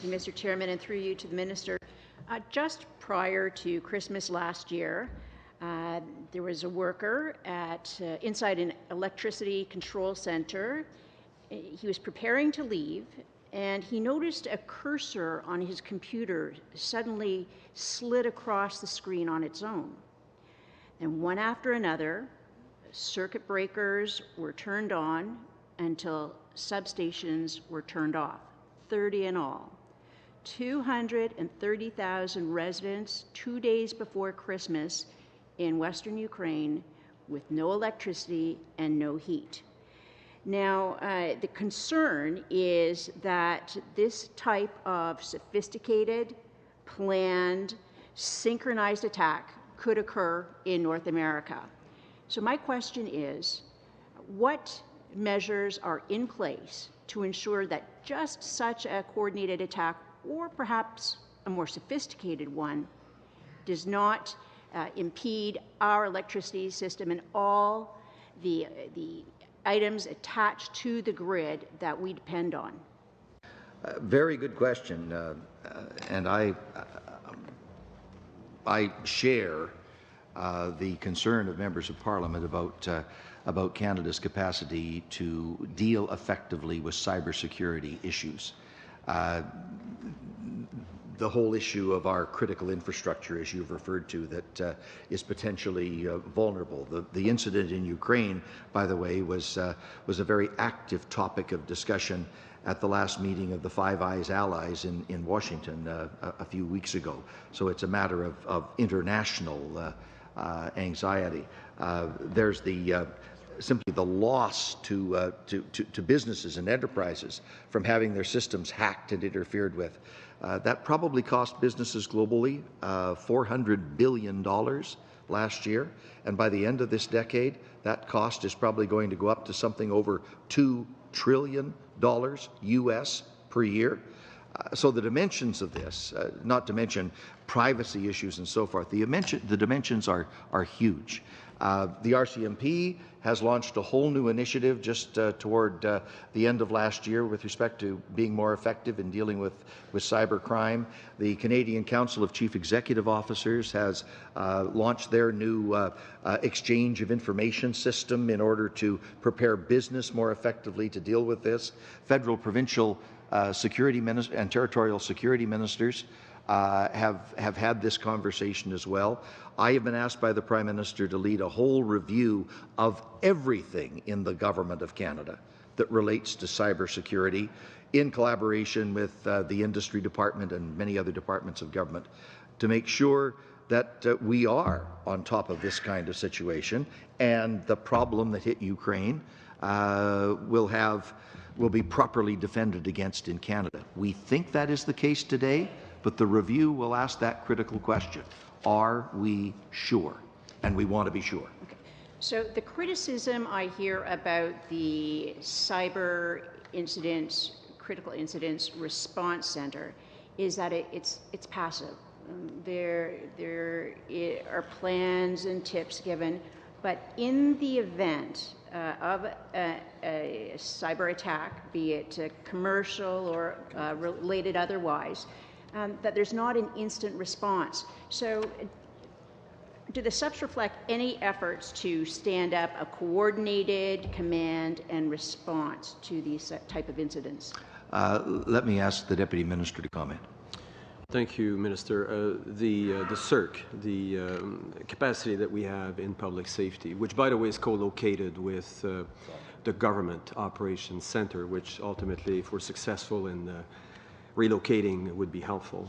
Mr. Chairman, and through you to the Minister. Just prior to Christmas last year, there was a worker inside an electricity control center. He was preparing to leave, and he noticed a cursor on his computer suddenly slid across the screen on its own. And one after another, circuit breakers were turned on until substations were turned off, 30 in all. 230,000 residents 2 days before Christmas in Western Ukraine with no electricity and no heat. Now, the concern is that this type of sophisticated, planned, synchronized attack could occur in North America. So my question is, what measures are in place to ensure that just such a coordinated attack, or perhaps a more sophisticated one, does not impede our electricity system and all the items attached to the grid that we depend on? Very good question, and I share the concern of members of Parliament about Canada's capacity to deal effectively with cybersecurity issues. The whole issue of our critical infrastructure, as you've referred to, that is potentially vulnerable. The incident in Ukraine, by the way, was a very active topic of discussion at the last meeting of the Five Eyes Allies in Washington a few weeks ago. So it's a matter of international anxiety. There's simply the loss to businesses and enterprises from having their systems hacked and interfered with. That probably cost businesses globally $400 billion last year, and by the end of this decade, that cost is probably going to go up to something over $2 trillion US per year. So the dimensions of this, not to mention privacy issues and so forth, the dimensions are huge. The RCMP has launched a whole new initiative just toward the end of last year with respect to being more effective in dealing with cybercrime. The Canadian Council of Chief Executive Officers has launched their new exchange of information system in order to prepare business more effectively to deal with this. Federal, provincial security ministers and territorial security ministers have had this conversation as well. I have been asked by the Prime Minister to lead a whole review of everything in the Government of Canada that relates to cybersecurity in collaboration with the Industry Department and many other departments of government to make sure that we are on top of this kind of situation, and the problem that hit Ukraine will be properly defended against in Canada. We think that is the case today, but the review will ask that critical question. Are we sure? And we want to be sure. Okay. So the criticism I hear about the cyber incidents, critical incidents response center, is that it's passive. There are plans and tips given, but in the event of a cyber attack, be it commercial or related otherwise, that there's not an instant response. So do the SUPs reflect any efforts to stand up a coordinated command and response to these type of incidents? Let me ask the Deputy Minister to comment. Thank you, Minister. The CERC, the capacity that we have in public safety, which, by the way, is co-located with the Government Operations Centre, which ultimately, if we're successful in relocating, would be helpful.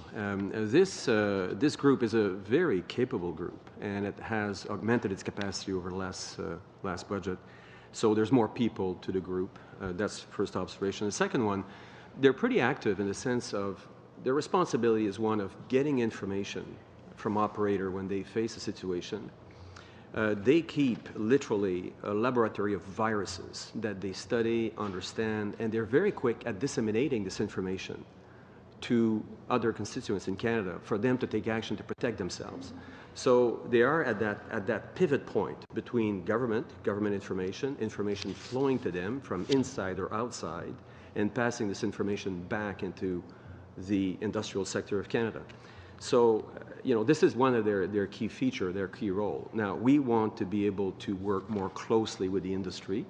This group is a very capable group, and it has augmented its capacity over the last budget. So there's more people to the group. That's the first observation. The second one, they're pretty active in the sense of their responsibility is one of getting information from operator when they face a situation. They keep literally a laboratory of viruses that they study, understand, and they're very quick at disseminating this information to other constituents in Canada for them to take action to protect themselves. So they are at that pivot point between government information flowing to them from inside or outside, and passing this information back into the industrial sector of Canada. So, this is one of their key feature, their key role. Now, we want to be able to work more closely with the industry.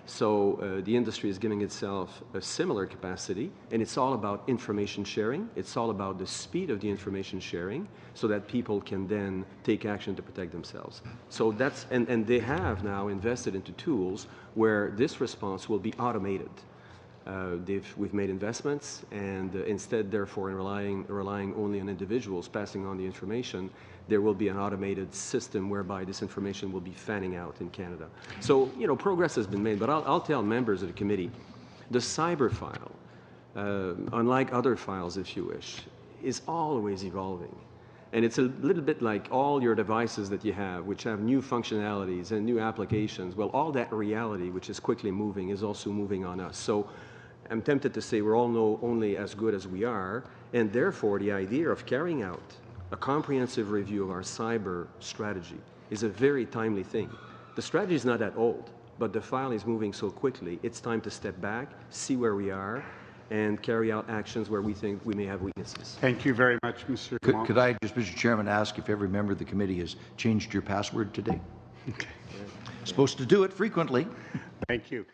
So the industry is giving itself a similar capacity, and it's all about information sharing. It's all about the speed of the information sharing so that people can then take action to protect themselves. So that's, and they have now invested into tools where this response will be automated. We've made investments, and instead, therefore, in relying only on individuals passing on the information, there will be an automated system whereby this information will be fanning out in Canada. So, progress has been made, but I'll tell members of the committee, the cyber file, unlike other files, if you wish, is always evolving. And it's a little bit like all your devices that you have, which have new functionalities and new applications. Well, all that reality, which is quickly moving, is also moving on us. So I'm tempted to say we're all only as good as we are, and therefore the idea of carrying out a comprehensive review of our cyber strategy is a very timely thing. The strategy is not that old, but the file is moving so quickly, it's time to step back, see where we are, and carry out actions where we think we may have weaknesses. Thank you very much, Mr. Gallant. Could I just, Mr. Chairman, ask if every member of the committee has changed your password today? Okay. Supposed to do it frequently. Thank you.